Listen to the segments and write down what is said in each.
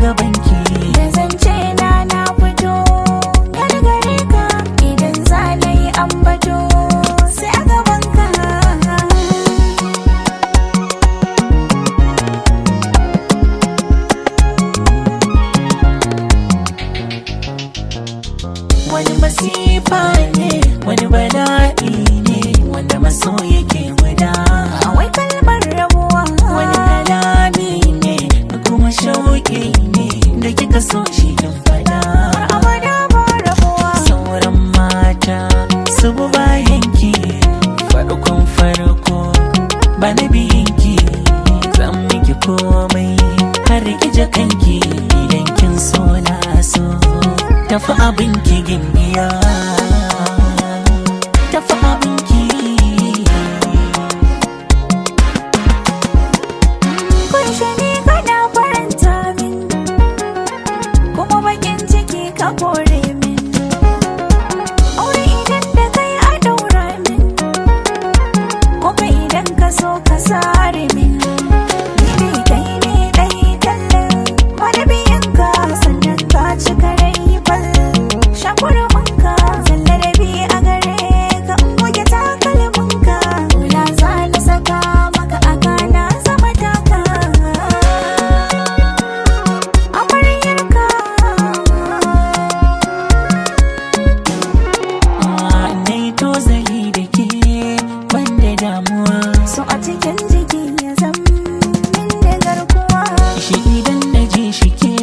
gabanki. Da zance na fito gargare ka, idan za na yi ambato sai a gabanka. Wani masifa ne, wani bala'i ne, wanda maso yake guda. Wai kalmar rabuwa, Wani kalami ne, da kuma shauƙi ne, da kika so shi in fada. abada ba rabuwa. Sauran mata su bi bayanki, farkon farko ba na biyinki. Zan miki komai har ije kanki, idan kin so na so. Tafi abinki gimbiya, tafi abinki. Kunshe ni kana faranta min, kuma bakin ciki ka kore min. Aure idan da kai a daura min, kuma idan ka so ka sare min. Ni dai kai ne dai kallon wani biyan ka, sannan ka cika rai fal. Shakurminka zalla da bi a gare ka, in goge takalminka. Hula za na saka maka a kana zama taka. Amaryarka Na yi tozali da ke banda damuwa, so a cikin jiki ya zam min da garkuwa. shi idan na ji shi ke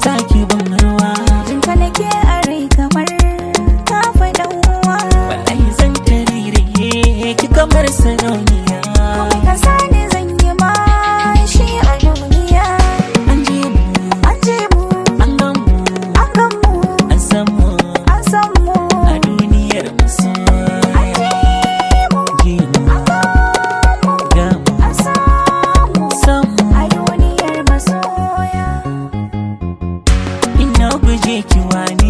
zaki ban ruwa. Jinka nake a rai kamar ka faɗa uwa. Wallahi zan tariraye ki kamar sarauniya. Komai ka sani zan yi ma shi a duniya. An je mu, An je mu, an gan mu, an gan mu, an san mu an san mu. a duniyar masoya. An je mu, Ji mu, an gan mu, ga mu, an san mu. san mu. A duniyar masoya. Ina guje ki wani